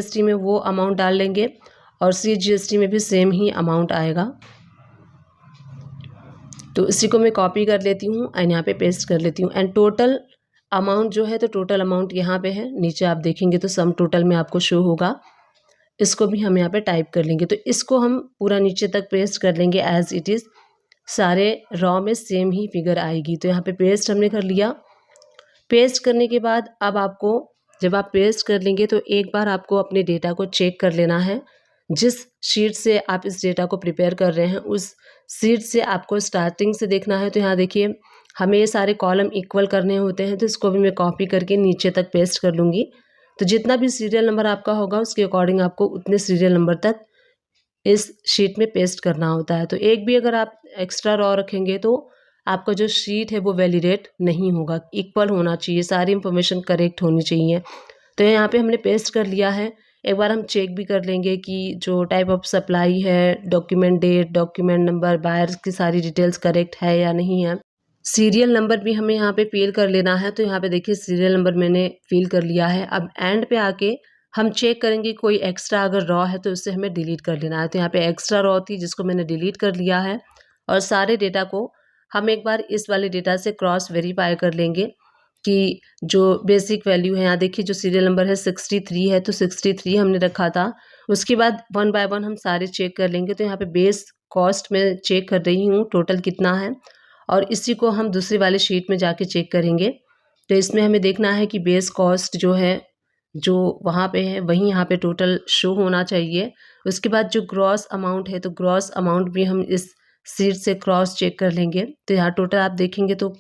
GST में वो amount डाल लेंगे और CGST में भी सेम ही अमाउंट आएगा। तो इसी को मैं कॉपी कर लेती हूँ एंड यहाँ पे पेस्ट कर लेती हूँ एंड टोटल अमाउंट जो है, तो टोटल अमाउंट यहाँ पे है, नीचे आप देखेंगे तो सम टोटल में आपको शो होगा। इसको भी हम यहाँ पे टाइप कर लेंगे, तो इसको हम पूरा नीचे तक पेस्ट कर लेंगे एज इट इज़, सारे रॉ में सेम ही फिगर आएगी। तो यहाँ पे पेस्ट हमने कर लिया। पेस्ट करने के बाद अब आपको, जब आप पेस्ट कर लेंगे तो एक बार आपको अपने डेटा को चेक कर लेना है। जिस शीट से आप इस डेटा को प्रिपेयर कर रहे हैं उस शीट से आपको स्टार्टिंग से देखना है। तो यहाँ देखिए हमें ये सारे कॉलम इक्वल करने होते हैं, तो इसको भी मैं कॉपी करके नीचे तक पेस्ट कर लूँगी। तो जितना भी सीरियल नंबर आपका होगा उसके अकॉर्डिंग आपको उतने सीरियल नंबर तक इस शीट में पेस्ट करना होता है। तो एक भी अगर आप एक्स्ट्रा रॉ रखेंगे तो आपका जो शीट है वो वैलिडेट नहीं होगा, इक्वल होना चाहिए, सारी इंफॉर्मेशन करेक्ट होनी चाहिए। तो यहाँ पे हमने पेस्ट कर लिया है। एक बार हम चेक भी कर लेंगे कि जो टाइप ऑफ सप्लाई है, document date, document number, buyers की सारी डिटेल्स करेक्ट है या नहीं है। सीरियल नंबर भी हमें यहाँ पे फिल कर लेना है। तो यहाँ पे देखिए सीरियल नंबर मैंने फिल कर लिया है। अब एंड पे आके हम चेक करेंगे कोई एक्स्ट्रा अगर रॉ है तो उससे हमें डिलीट कर लेना है। तो यहाँ पे एक्स्ट्रा रॉ थी जिसको मैंने डिलीट कर लिया है और सारे डेटा को हम एक बार इस वाले डेटा से क्रॉस वेरीफाई कर लेंगे कि जो बेसिक वैल्यू है, यहाँ देखिए जो सीरियल नंबर है 63 है, तो 63 हमने रखा था। उसके बाद वन बाय वन हम सारे चेक कर लेंगे। तो यहाँ पे बेस कॉस्ट में चेक कर रही हूँ टोटल कितना है और इसी को हम दूसरी वाले शीट में जाके चेक करेंगे। तो इसमें हमें देखना है कि बेस कॉस्ट जो है, जो वहाँ पे है वहीं यहाँ पे टोटल शो होना चाहिए। उसके बाद जो ग्रॉस अमाउंट है, तो ग्रॉस अमाउंट भी हम इस शीट से क्रॉस चेक कर लेंगे। तो यहाँ टोटल आप देखेंगे तो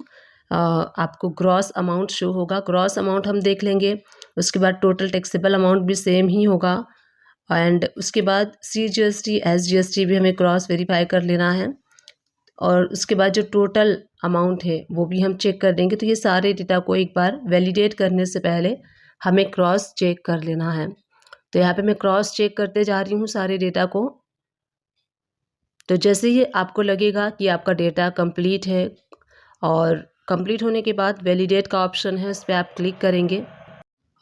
आपको ग्रॉस अमाउंट शो होगा। ग्रॉस अमाउंट हम देख लेंगे। उसके बाद टोटल टैक्सेबल अमाउंट भी सेम ही होगा एंड उसके बाद CGST SGST भी हमें क्रॉस वेरीफाई कर लेना है और उसके बाद जो टोटल अमाउंट है वो भी हम चेक कर देंगे। तो ये सारे डेटा को एक बार वैलिडेट करने से पहले हमें क्रॉस चेक कर लेना है। तो यहाँ पे मैं क्रॉस चेक करते जा रही हूँ सारे डेटा को। तो जैसे ही आपको लगेगा कि आपका डेटा कंप्लीट है और कंप्लीट होने के बाद वैलिडेट का ऑप्शन है, उस पर आप क्लिक करेंगे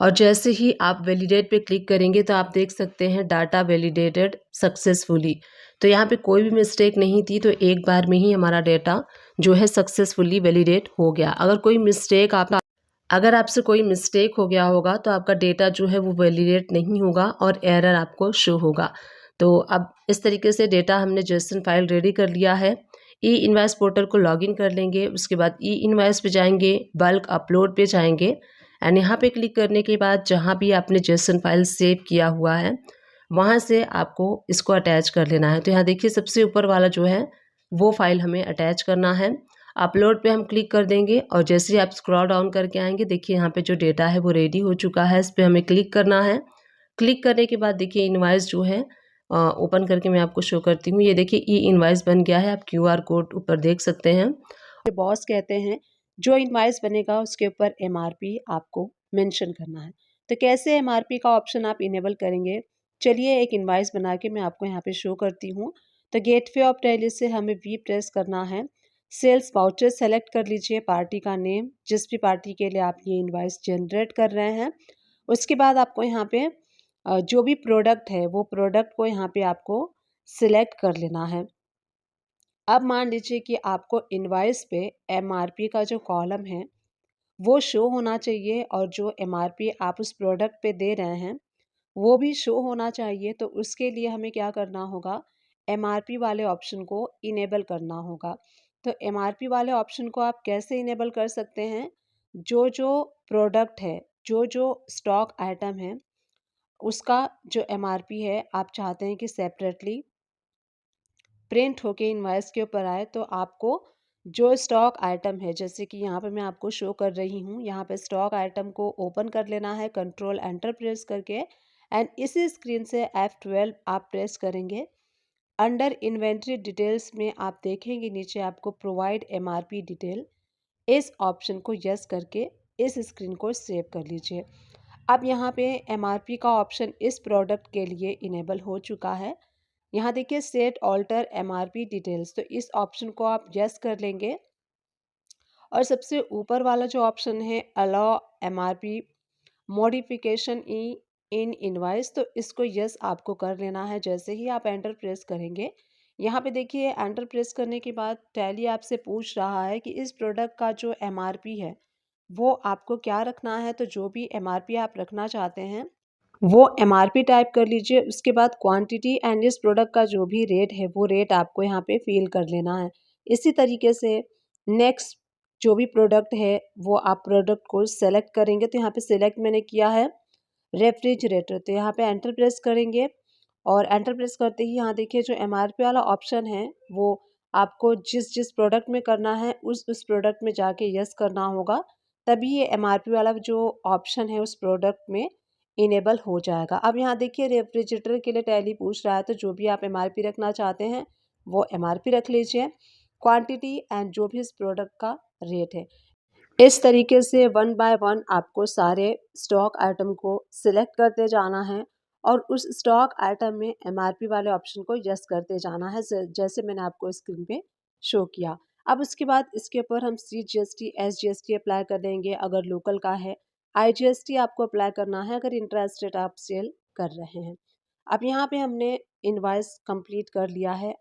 और जैसे ही आप वैलिडेट पे क्लिक करेंगे तो आप देख सकते हैं डाटा वैलिडेटेड सक्सेसफुली। तो यहाँ पे कोई भी मिस्टेक नहीं थी, तो एक बार में ही हमारा डेटा जो है सक्सेसफुली वैलिडेट हो गया। अगर आपसे कोई मिस्टेक हो गया होगा तो आपका डेटा जो है वो वैलिडेट नहीं होगा और एरर आपको शो होगा। तो अब इस तरीके से डेटा हमने जेसन फाइल रेडी कर लिया है। ई इनवॉइस पोर्टल को लॉगिन कर लेंगे। उसके बाद ई इनवॉइस पे जाएंगे, बल्क अपलोड पे जाएंगे एंड यहाँ पे क्लिक करने के बाद जहाँ भी आपने जेसन फाइल सेव किया हुआ है वहाँ से आपको इसको अटैच कर लेना है। तो यहाँ देखिए सबसे ऊपर वाला जो है वो फाइल हमें अटैच करना है। अपलोड पे हम क्लिक कर देंगे और जैसे ही आप स्क्रॉल डाउन करके आएंगे देखिए यहाँ पे जो डेटा है वो रेडी हो चुका है। इस पर हमें क्लिक करना है। क्लिक करने के बाद देखिए इनवॉइस जो है ओपन करके मैं आपको शो करती हूँ। ये देखिए ई इनवॉइस बन गया है। आप QR कोड ऊपर देख सकते हैं। बॉस कहते हैं जो इनवॉइस बनेगा उसके ऊपर MRP आपको मेंशन करना है। तो कैसे MRP का ऑप्शन आप इनेबल करेंगे, चलिए एक इनवॉइस बना के मैं आपको यहाँ पे शो करती हूँ। तो गेटवे ऑफ टैली से हमें वी प्रेस करना है। सेल्स वाउचर सेलेक्ट कर लीजिए, पार्टी का नेम, जिस भी पार्टी के लिए आप ये इनवॉइस जनरेट कर रहे हैं। उसके बाद आपको यहाँ पे जो भी प्रोडक्ट है वो प्रोडक्ट को यहाँ पे आपको सिलेक्ट कर लेना है। अब मान लीजिए कि आपको इनवॉइस पे MRP का जो कॉलम है वो शो होना चाहिए और जो MRP आप उस प्रोडक्ट पे दे रहे हैं वो भी शो होना चाहिए। तो उसके लिए हमें क्या करना होगा, MRP वाले ऑप्शन को इनेबल करना होगा। तो MRP वाले ऑप्शन को आप कैसे इनेबल कर सकते हैं, जो जो प्रोडक्ट है, जो जो स्टॉक आइटम है उसका जो MRP है आप चाहते हैं कि सेपरेटली प्रिंट होके इनवॉइस के ऊपर आए, तो आपको जो स्टॉक आइटम है, जैसे कि यहाँ पे मैं आपको शो कर रही हूँ, यहाँ पे स्टॉक आइटम को ओपन कर लेना है कंट्रोल एंटर प्रेस करके एंड इसी स्क्रीन से F12 आप प्रेस करेंगे। अंडर इन्वेंट्री डिटेल्स में आप देखेंगे नीचे आपको प्रोवाइड MRP डिटेल, इस ऑप्शन को यस करके इस स्क्रीन को सेव कर लीजिए। अब यहाँ पे MRP का ऑप्शन इस प्रोडक्ट के लिए इनेबल हो चुका है। यहाँ देखिए सेट ऑल्टर MRP डिटेल्स, तो इस ऑप्शन को आप यस कर लेंगे और सबसे ऊपर वाला जो ऑप्शन है allow MRP modification in invoice, तो इसको यस आपको कर लेना है। जैसे ही आप एंटर प्रेस करेंगे, यहाँ पे देखिए एंटर प्रेस करने के बाद टैली आपसे पूछ रहा है कि इस प्रोडक्ट का जो एमआरपी है वो आपको क्या रखना है। तो जो भी एमआरपी आप रखना चाहते हैं वो एमआरपी टाइप कर लीजिए। उसके बाद क्वांटिटी एंड इस प्रोडक्ट का जो भी रेट है वो रेट आपको यहाँ पे फिल कर लेना है। इसी तरीके से नेक्स्ट जो भी प्रोडक्ट है वो आप प्रोडक्ट को सेलेक्ट करेंगे। तो यहाँ पे सेलेक्ट मैंने किया है रेफ्रिजरेटर, तो यहाँ पे एंटर प्रेस करेंगे और एंटर प्रेस करते ही यहाँ देखिए जो एमआरपी वाला ऑप्शन है वो आपको जिस जिस प्रोडक्ट में करना है उस प्रोडक्ट में जाके यस करना होगा, तभी ये एमआरपी वाला जो ऑप्शन है उस प्रोडक्ट में इनेबल हो जाएगा। अब यहाँ देखिए रेफ्रिजरेटर के लिए टैली पूछ रहा है, तो जो भी आप एमआरपी रखना चाहते हैं वो एमआरपी रख लीजिए, क्वांटिटी एंड जो भी इस प्रोडक्ट का रेट है। इस तरीके से वन बाय वन आपको सारे स्टॉक आइटम को सिलेक्ट करते जाना है और उस स्टॉक आइटम में एमआरपी वाले ऑप्शन को यस करते जाना है, जैसे मैंने आपको स्क्रीन पे शो किया। अब उसके बाद इसके ऊपर हम CGST SGST अप्लाई कर देंगे अगर लोकल का है, IGST आपको अप्लाई करना है अगर इंट्रास्टेट आप सेल कर रहे हैं। अब यहाँ पे हमने इनवॉइस कंप्लीट कर लिया है।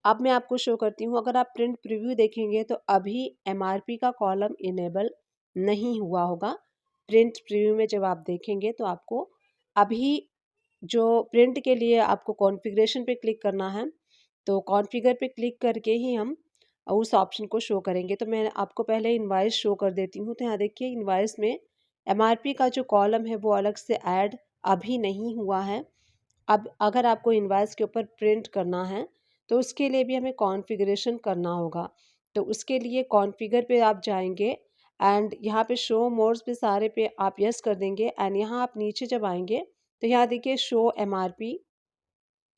अब मैं आपको शो करती हूँ, अगर आप प्रिंट प्रीव्यू देखेंगे तो अभी एमआरपी का कॉलम इनेबल नहीं हुआ होगा। प्रिंट प्रीव्यू में जब आप देखेंगे तो आपको अभी जो प्रिंट के लिए आपको कॉन्फ़िगरेशन पे क्लिक करना है, तो कॉन्फ़िगर पे क्लिक करके ही हम उस ऑप्शन को शो करेंगे। तो मैं आपको पहले इनवॉइस शो कर देती हूँ। तो यहाँ देखिए इनवॉइस में एमआरपी का जो कॉलम है वो अलग से ऐड अभी नहीं हुआ है। अब अगर आपको इनवॉइस के ऊपर प्रिंट करना है तो उसके लिए भी हमें कॉन्फ़िगरेशन करना होगा। तो उसके लिए कॉन्फ़िगर पे आप जाएँगे एंड यहाँ पे शो मोड्स पे सारे पे आप यस कर देंगे एंड यहाँ आप नीचे जब आएँगे तो यहाँ देखिए शो एमआरपी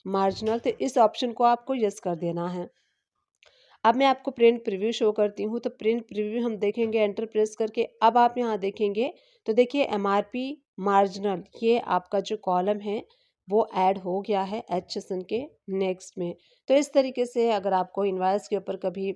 मार्जिनल, तो इस ऑप्शन को आपको यस कर देना है। अब मैं आपको प्रिंट प्रीव्यू शो करती हूँ, तो प्रिंट प्रीव्यू हम देखेंगे एंटर प्रेस करके। अब आप यहाँ देखेंगे तो देखिए एमआरपी मार्जिनल ये आपका जो कॉलम है वो ऐड हो गया है HSN के नेक्स्ट में। तो इस तरीके से अगर आपको इनवॉइस के ऊपर कभी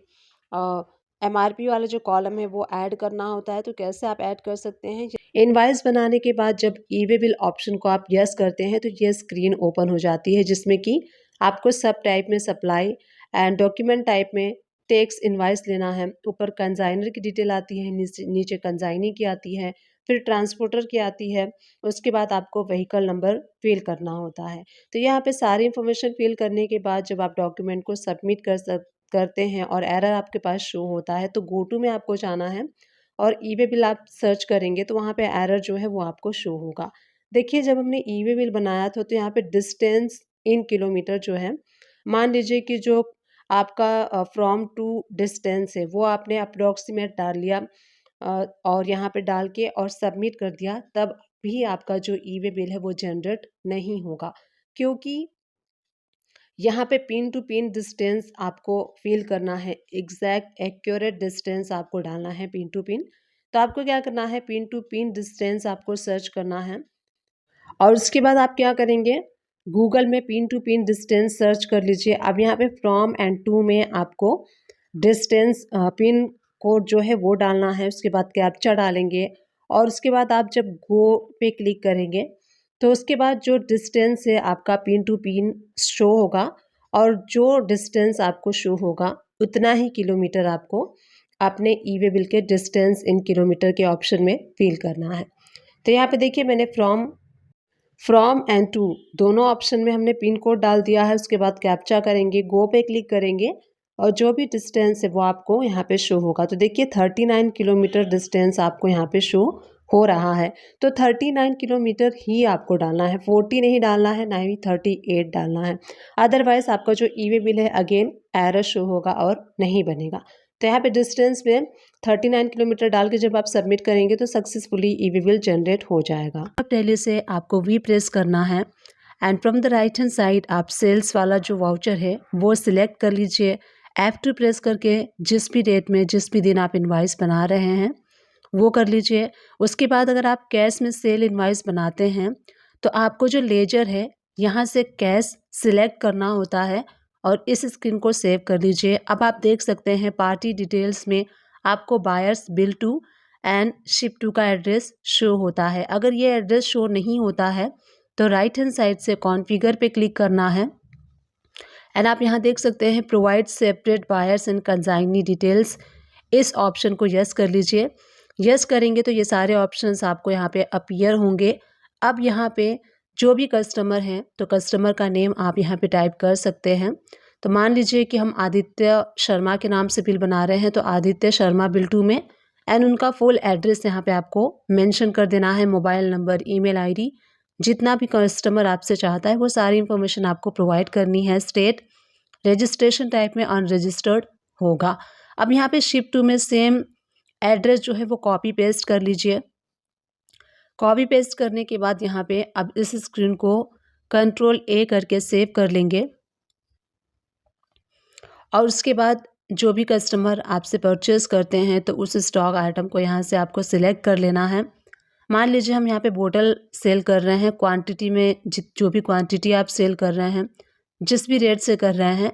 एमआरपी वाला जो कॉलम है वो ऐड करना होता है तो कैसे आप ऐड कर सकते हैं। इनवॉइस बनाने के बाद जब ई वे बिल ऑप्शन को आप यस करते हैं तो ये स्क्रीन ओपन हो जाती है जिसमें कि आपको सब टाइप में सप्लाई एंड डॉक्यूमेंट टाइप में टेक्स इनवाइस लेना है। ऊपर कंजाइनर की डिटेल आती है, नीचे कंजाइनी की आती है, फिर ट्रांसपोर्टर की आती है, उसके बाद आपको व्हीकल नंबर फिल करना होता है। तो यहाँ पे सारी इन्फॉर्मेशन फिल करने के बाद जब आप डॉक्यूमेंट को सबमिट करते हैं और एरर आपके पास शो होता है तो गो टू में आपको जाना है और ई वे बिल आप सर्च करेंगे तो वहाँ पे एरर जो है वो आपको शो होगा। देखिए जब हमने ई वे बिल बनाया था तो यहाँ पे डिस्टेंस इन किलोमीटर जो है, मान लीजिए कि जो आपका फ्रॉम टू डिस्टेंस है वो आपने अप्रॉक्सीमेट डाल लिया और यहाँ पे डाल के और सबमिट कर दिया, तब भी आपका जो ई वे बिल है वो जनरेट नहीं होगा, क्योंकि यहाँ पे पिन टू पिन डिस्टेंस आपको फिल करना है, एग्जैक्ट एक्यूरेट डिस्टेंस आपको डालना है पिन टू पिन। तो आपको क्या करना है, पिन टू पिन डिस्टेंस आपको सर्च करना है और उसके बाद आप क्या करेंगे, गूगल में pin to pin distance search कर लीजिए। अब यहाँ पे फ्रॉम एंड टू में आपको डिस्टेंस पिन कोड जो है वो डालना है, उसके बाद कैप्चा डालेंगे और उसके बाद आप जब गो पे क्लिक करेंगे तो उसके बाद जो डिस्टेंस है आपका पिन टू पिन शो होगा और जो डिस्टेंस आपको शो होगा उतना ही किलोमीटर आपको अपने ई वे बिल के डिस्टेंस इन किलोमीटर के ऑप्शन में फिल करना है। तो यहाँ पे देखिए मैंने फ्रॉम एंड टू दोनों ऑप्शन में हमने पिन कोड डाल दिया है। उसके बाद कैप्चा करेंगे, गो पे क्लिक करेंगे और जो भी डिस्टेंस है वो आपको यहाँ पे शो होगा। तो देखिए 39 किलोमीटर डिस्टेंस आपको यहाँ पे शो हो रहा है। तो 39 किलोमीटर ही आपको डालना है, 40 नहीं डालना है, ना ही 38 डालना है। अदरवाइज आपका जो ई वे बिल है अगेन एरर शो होगा और नहीं बनेगा। तो यहाँ पे डिस्टेंस में 39 किलोमीटर डाल के जब आप सबमिट करेंगे तो सक्सेसफुली ई वे बिल जनरेट हो जाएगा। अब पहले से आपको वी प्रेस करना है and from the right hand side आप सेल्स वाला जो वाउचर है वो सिलेक्ट कर लीजिए। F2 प्रेस करके जिस भी डेट में जिस भी दिन आप इनवाइस बना रहे हैं वो कर लीजिए। उसके बाद अगर आप कैश में सेल इनवाइस बनाते हैं तो आपको जो लेजर है यहाँ से कैश सिलेक्ट करना होता है और इस स्क्रीन को सेव कर लीजिए। अब आप देख सकते हैं पार्टी डिटेल्स में आपको buyers bill to and ship to का एड्रेस शो होता है। अगर ये एड्रेस शो नहीं होता है तो राइट हैंड साइड से कॉन्फ़िगर पे क्लिक करना है एंड आप यहाँ देख सकते हैं provide separate buyers and consignee details, इस ऑप्शन को यस कर लीजिए। यस करेंगे तो ये सारे ऑप्शंस आपको यहाँ पे अपीयर होंगे। अब यहाँ पे जो भी कस्टमर हैं तो कस्टमर का नेम आप यहाँ पे टाइप कर सकते हैं। तो मान लीजिए कि हम आदित्य शर्मा के नाम से बिल बना रहे हैं, तो आदित्य शर्मा बिल टू में एंड उनका फुल एड्रेस यहाँ पे आपको मेंशन कर देना है, मोबाइल नंबर, ईमेल आईडी, जितना भी कस्टमर आपसे चाहता है वो सारी इन्फॉर्मेशन आपको प्रोवाइड करनी है। स्टेट रजिस्ट्रेशन टाइप में अनरजिस्टर्ड होगा। अब यहाँ पे शिप टू में सेम एड्रेस जो है वो कॉपी पेस्ट कर लीजिए। कॉपी पेस्ट करने के बाद यहाँ पे अब इस स्क्रीन को कंट्रोल ए करके सेव कर लेंगे और उसके बाद जो भी कस्टमर आपसे परचेस करते हैं तो उस स्टॉक आइटम को यहाँ से आपको सिलेक्ट कर लेना है। मान लीजिए हम यहाँ पे बोतल सेल कर रहे हैं, क्वांटिटी में जो भी क्वांटिटी आप सेल कर रहे हैं, जिस भी रेट से कर रहे हैं,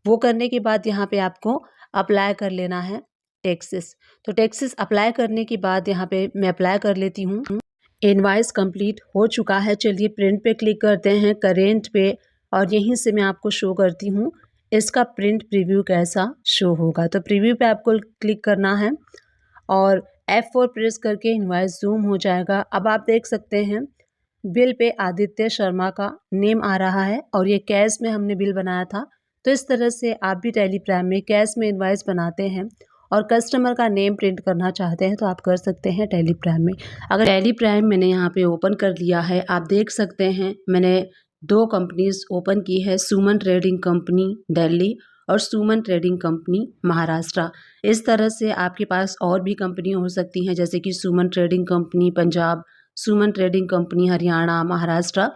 वो करने के बाद यहाँ पे आपको अप्लाई कर लेना है टैक्सेस। तो टैक्सेस अप्लाई करने के बाद यहाँ पे मैं अप्लाई कर लेती हूँ। इनवाइस कंप्लीट हो चुका है। चलिए प्रिंट पे क्लिक करते हैं, करेंट पे, और यहीं से मैं आपको शो करती हूँ इसका प्रिंट प्रीव्यू कैसा शो होगा। तो प्रीव्यू पे आपको क्लिक करना है और F4 प्रेस करके इनवाइस जूम हो जाएगा। अब आप देख सकते हैं बिल पे आदित्य शर्मा का नेम आ रहा है और ये कैश में हमने बिल बनाया था। तो इस तरह से आप भी टैली प्राइम में कैश में इनवाइस बनाते हैं और कस्टमर का नेम प्रिंट करना चाहते हैं तो आप कर सकते हैं टैली प्राइम में। अगर टैली प्राइम मैंने यहाँ पे ओपन कर लिया है, आप देख सकते हैं मैंने 2 कंपनीज ओपन की है, सुमन ट्रेडिंग कंपनी दिल्ली और सुमन ट्रेडिंग कंपनी महाराष्ट्र। इस तरह से आपके पास और भी कंपनी हो सकती हैं, जैसे कि सुमन ट्रेडिंग कंपनी पंजाब, सुमन ट्रेडिंग कंपनी हरियाणा, महाराष्ट्र।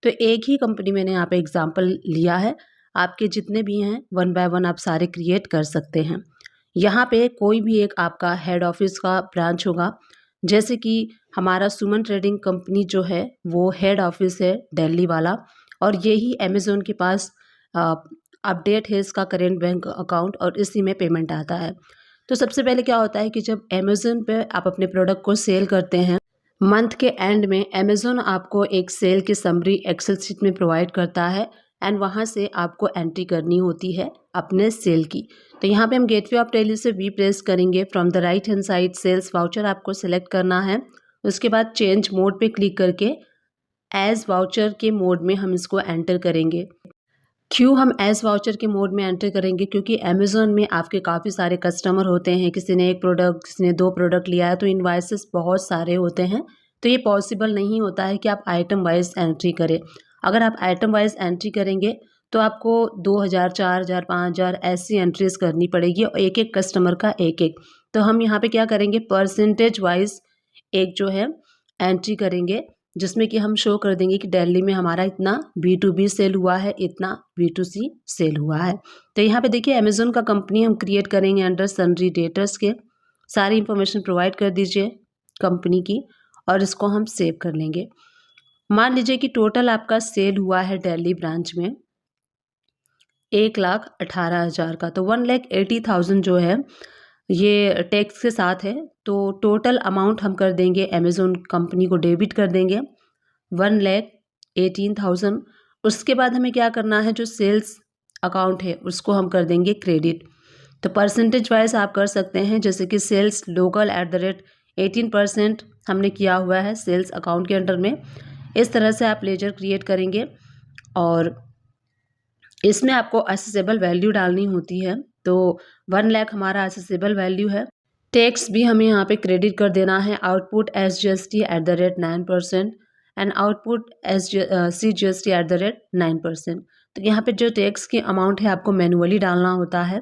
तो एक ही कंपनी मैंने यहाँ पे एग्जांपल लिया है, आपके जितने भी हैं 1 बाय 1 आप सारे क्रिएट कर सकते हैं। यहाँ पे कोई भी एक आपका हेड ऑफिस का ब्रांच होगा, जैसे कि हमारा सुमन ट्रेडिंग कंपनी जो है वो हेड ऑफिस है दिल्ली वाला, और यही अमेज़ोन के पास अपडेट है इसका करेंट बैंक अकाउंट और इसी में पेमेंट आता है। तो सबसे पहले क्या होता है कि जब अमेज़ोन पे आप अपने प्रोडक्ट को सेल करते हैं, मंथ के एंड में अमेज़ोन आपको एक सेल की समरी एक्सेल शीट में प्रोवाइड करता है एंड वहाँ से आपको एंट्री करनी होती है अपने सेल की। तो यहाँ पे हम गेटवे ऑफ टैली से वी प्रेस करेंगे। From the right hand side sales voucher आपको सेलेक्ट करना है। उसके बाद चेंज मोड पे क्लिक करके एज वाउचर के मोड में हम इसको एंटर करेंगे। क्यों हम एज वाउचर के मोड में एंटर करेंगे? क्योंकि अमेज़ोन में आपके काफ़ी सारे कस्टमर होते हैं, किसी ने 1 प्रोडक्ट, किसी ने 2 प्रोडक्ट लिया है, तो इनवाइसेस बहुत सारे होते हैं। तो ये पॉसिबल नहीं होता है कि आप आइटम वाइज एंट्री करें। अगर आप आइटम वाइज एंट्री करेंगे तो आपको 2000, 4000, 5000 ऐसी एंट्रीज करनी पड़ेगी और एक एक कस्टमर का एक एक। तो हम यहाँ पे क्या करेंगे, परसेंटेज वाइज एक जो है एंट्री करेंगे, जिसमें कि हम शो कर देंगे कि दिल्ली में हमारा इतना B2B सेल हुआ है, इतना B2C सेल हुआ है। तो यहाँ पे देखिए अमेज़ोन का कंपनी हम क्रिएट करेंगे अंडर सन्ड्री डेटर्स के, सारी इंफॉर्मेशन प्रोवाइड कर दीजिए कंपनी की और इसको हम सेव कर लेंगे। मान लीजिए कि टोटल आपका सेल हुआ है दिल्ली ब्रांच में 1,18,000 का, तो 1,80,000 जो है ये टैक्स के साथ है। तो टोटल अमाउंट हम कर देंगे अमेज़ोन कंपनी को डेबिट कर देंगे 1,18,000। उसके बाद हमें क्या करना है, जो सेल्स अकाउंट है उसको हम कर देंगे क्रेडिट। तो परसेंटेज वाइज आप कर सकते हैं, जैसे कि सेल्स लोकल @18% हमने किया हुआ है सेल्स अकाउंट के अंडर में। इस तरह से आप लेजर क्रिएट करेंगे और इसमें आपको असेसेबल वैल्यू डालनी होती है। तो 1 लाख हमारा असेसेबल वैल्यू है। टैक्स भी हमें यहाँ पे क्रेडिट कर देना है। Output SGST @9% and output CGST @9%। तो यहाँ पे जो टैक्स की अमाउंट है आपको मैनुअली डालना होता है।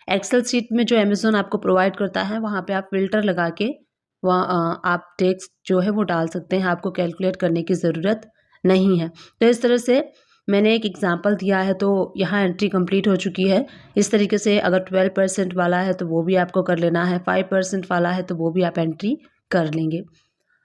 एक्सेल शीट में जो अमेज़ोन आपको प्रोवाइड करता है वहाँ पे आप फिल्टर लगा के वहाँ आप टैक्स जो है वो डाल सकते हैं, आपको कैलकुलेट करने की ज़रूरत नहीं है। तो इस तरह से मैंने एक एग्जांपल दिया है, तो यहाँ एंट्री कंप्लीट हो चुकी है। इस तरीके से अगर 12% वाला है तो वो भी आपको कर लेना है, 5% वाला है तो वो भी आप एंट्री कर लेंगे।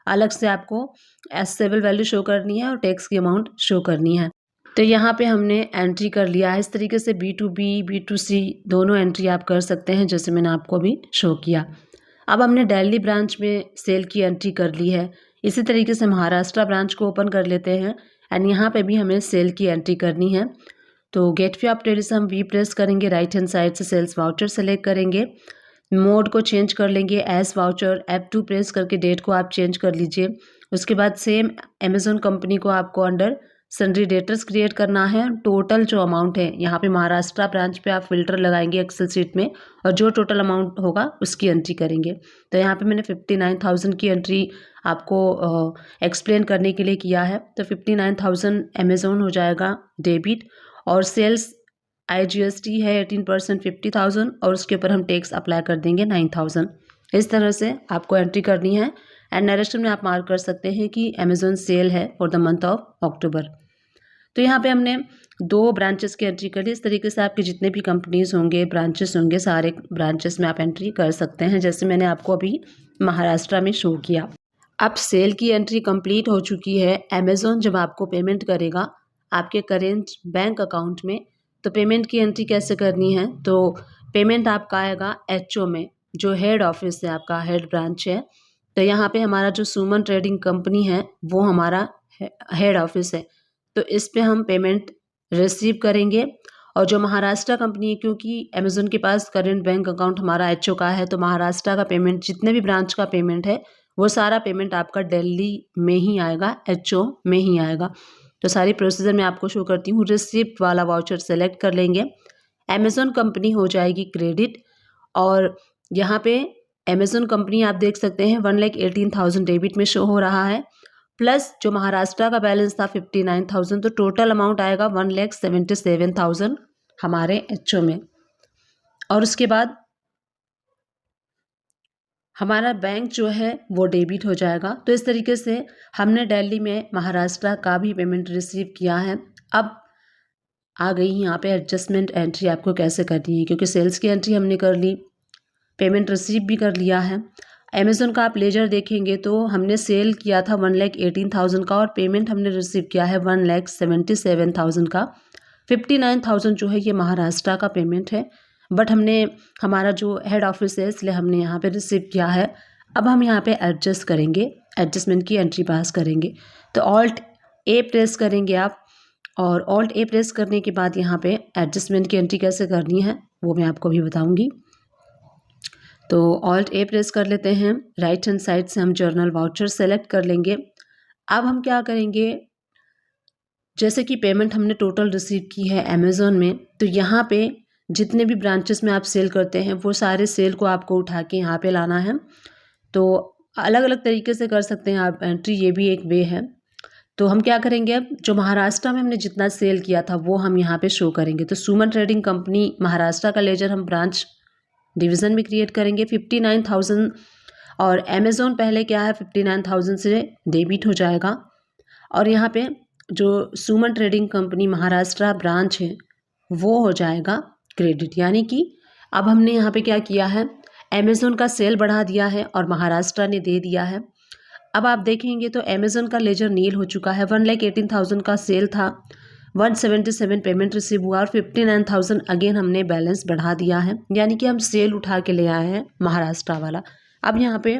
अलग से आपको एसेबल वैल्यू शो करनी है और टैक्स की अमाउंट शो करनी है। तो यहाँ पे हमने एंट्री कर लिया है। इस तरीके से B2B, B2C दोनों एंट्री आप कर सकते हैं, जैसे मैंने आपको अभी शो किया। अब हमने दिल्ली ब्रांच में सेल की एंट्री कर ली है। इसी तरीके से महाराष्ट्र ब्रांच को ओपन कर लेते हैं एंड यहाँ पे भी हमें सेल की एंट्री करनी है। तो गेटवे ऑफ ट्रेड से हम वी प्रेस करेंगे, राइट हैंड साइड से सेल्स वाउचर सेलेक्ट करेंगे, मोड को चेंज कर लेंगे एज वाउचर, F2 प्रेस करके डेट को आप चेंज कर लीजिए। उसके बाद सेम अमेजोन कंपनी को आपको अंडर सन्ड्री डेटर्स क्रिएट करना है। टोटल जो अमाउंट है यहाँ पे महाराष्ट्र ब्रांच पे आप फिल्टर लगाएंगे एक्सेल शीट में और जो टोटल अमाउंट होगा उसकी एंट्री करेंगे। तो यहाँ पे मैंने 59,000 की एंट्री आपको एक्सप्लेन करने के लिए किया है। तो 59,000 अमेजोन हो जाएगा डेबिट और सेल्स IGST है 18% 50,000 और उसके ऊपर हम टैक्स अप्लाई कर देंगे 9,000। इस तरह से आपको एंट्री करनी है एंड नरेशन में आप मार्क कर सकते हैं कि अमेजोन सेल है for the month of October. तो यहाँ पे हमने 2 ब्रांचेस की एंट्री कर ली। इस तरीके से आपके जितने भी कंपनीज होंगे, ब्रांचेस होंगे, सारे ब्रांचेस में आप एंट्री कर सकते हैं, जैसे मैंने आपको अभी महाराष्ट्र में शो किया। अब सेल की एंट्री कंप्लीट हो चुकी है। अमेजोन जब आपको पेमेंट करेगा आपके करेंट बैंक अकाउंट में, तो पेमेंट की एंट्री कैसे करनी है, तो पेमेंट आपका आएगा HO में, जो हेड ऑफिस है, आपका हेड ब्रांच है। तो यहाँ पे हमारा जो सुमन ट्रेडिंग कंपनी है वो हमारा हेड ऑफिस है, तो इस पे हम पेमेंट रिसीव करेंगे। और जो महाराष्ट्र कंपनी है, क्योंकि अमेजोन के पास करेंट बैंक अकाउंट हमारा HO का है, तो महाराष्ट्र का पेमेंट, जितने भी ब्रांच का पेमेंट है वो सारा पेमेंट आपका दिल्ली में ही आएगा, HO में ही आएगा। तो सारी प्रोसीजर मैं आपको शो करती हूँ। रिसिप्ट वाला वाउचर सेलेक्ट कर लेंगे, अमेजोन कंपनी हो जाएगी क्रेडिट और यहाँ पे अमेजोन कंपनी आप देख सकते हैं 1,18,000 डेबिट में शो हो रहा है, प्लस जो महाराष्ट्र का बैलेंस था 59,000, तो टोटल अमाउंट आएगा 1,77,000 हमारे HO में। और उसके बाद हमारा बैंक जो है वो डेबिट हो जाएगा। तो इस तरीके से हमने दिल्ली में महाराष्ट्र का भी पेमेंट रिसीव किया है। अब आ गई यहाँ पे एडजस्टमेंट एंट्री आपको कैसे करनी है, क्योंकि सेल्स की एंट्री हमने कर ली, पेमेंट रिसीव भी कर लिया है। अमेजोन का आप लेजर देखेंगे तो हमने सेल किया था 1,18,000 का और पेमेंट हमने रिसीव किया है 1,77,000 का। 59,000 जो है ये महाराष्ट्र का पेमेंट है, बट हमने, हमारा जो हेड ऑफिस है इसलिए हमने यहाँ पे रिसीव किया है। अब हम यहाँ पे एडजस्ट करेंगे, एडजस्टमेंट की एंट्री पास करेंगे। तो Alt A प्रेस करेंगे आप और Alt A प्रेस करने के बाद यहाँ पे एडजस्टमेंट की एंट्री कैसे करनी है वो मैं आपको भी बताऊँगी। तो Alt A प्रेस कर लेते हैं, राइट हैंड साइड से हम जर्नल वाउचर सेलेक्ट कर लेंगे। अब हम क्या करेंगे, जैसे कि पेमेंट हमने टोटल रिसीव की है अमेजोन में, तो यहाँ पे जितने भी ब्रांचेस में आप सेल करते हैं वो सारे सेल को आपको उठा के यहाँ पे लाना है। तो अलग अलग तरीके से कर सकते हैं आप एंट्री, ये भी एक वे है। तो हम क्या करेंगे, अब जो महाराष्ट्र में हमने जितना सेल किया था वो हम यहाँ पे शो करेंगे। तो सुमन ट्रेडिंग कंपनी महाराष्ट्र का लेजर हम ब्रांच डिवीज़न में क्रिएट करेंगे 59,000 और अमेजोन पहले क्या है 59,000 से डेबिट हो जाएगा और यहाँ पे जो सुमन ट्रेडिंग कंपनी महाराष्ट्र ब्रांच है वो हो जाएगा क्रेडिट। यानी कि अब हमने यहाँ पे क्या किया है, अमेजोन का सेल बढ़ा दिया है और महाराष्ट्र ने दे दिया है। अब आप देखेंगे तो अमेजोन का लेजर नील हो चुका है, 1,18,000 का सेल था, 177 पेमेंट रिसीव हुआ और 59,000 अगेन हमने बैलेंस बढ़ा दिया है, यानी कि हम सेल उठा के ले आए हैं महाराष्ट्र वाला। अब यहाँ पे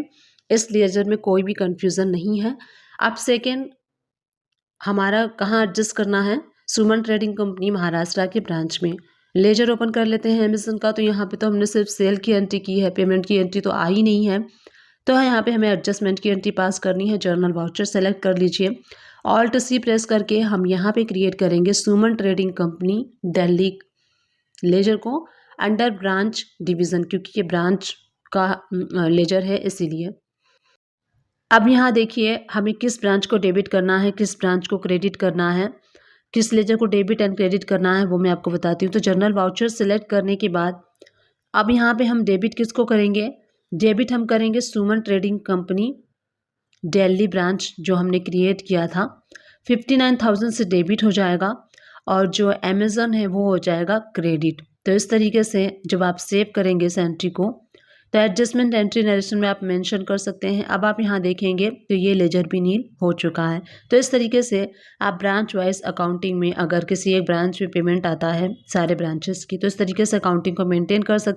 इस लेजर में कोई भी कंफ्यूजन नहीं है। अब सेकेंड हमारा कहाँ एडजस्ट करना है, सुमन ट्रेडिंग कंपनी महाराष्ट्र के ब्रांच में। लेजर ओपन कर लेते हैं अमेजोन का, तो यहाँ पे तो हमने सिर्फ सेल की एंट्री की है, पेमेंट की एंट्री तो आई नहीं है। तो यहाँ पे हमें एडजस्टमेंट की एंट्री पास करनी है। जर्नल वाउचर सेलेक्ट कर लीजिए, Alt C प्रेस करके हम यहाँ पे क्रिएट करेंगे सुमन ट्रेडिंग कंपनी दिल्ली लेजर को अंडर ब्रांच डिवीज़न, क्योंकि ये ब्रांच का लेजर है इसीलिए। अब यहाँ देखिए हमें किस ब्रांच को डेबिट करना है, किस ब्रांच को क्रेडिट करना है, किस लेजर को डेबिट एंड क्रेडिट करना है वो मैं आपको बताती हूँ। तो जर्नल वाउचर सेलेक्ट करने के बाद अब यहाँ पे हम डेबिट किसको करेंगे, डेबिट हम करेंगे सुमन ट्रेडिंग कंपनी दिल्ली ब्रांच जो हमने क्रिएट किया था। 59,000 से डेबिट हो जाएगा और जो अमेजन है वो हो जाएगा क्रेडिट। तो इस तरीके से जब आप सेव करेंगे इस एंट्री को, तो एडजस्टमेंट एंट्री नरेशन में आप मेंशन कर सकते हैं। अब आप यहाँ देखेंगे तो ये लेजर भी नील हो चुका है। तो इस तरीके से आप ब्रांच वाइज अकाउंटिंग में, अगर किसी एक ब्रांच में पेमेंट आता है सारे ब्रांचेस की, तो इस तरीके से अकाउंटिंग को मेंटेन कर सकते हैं।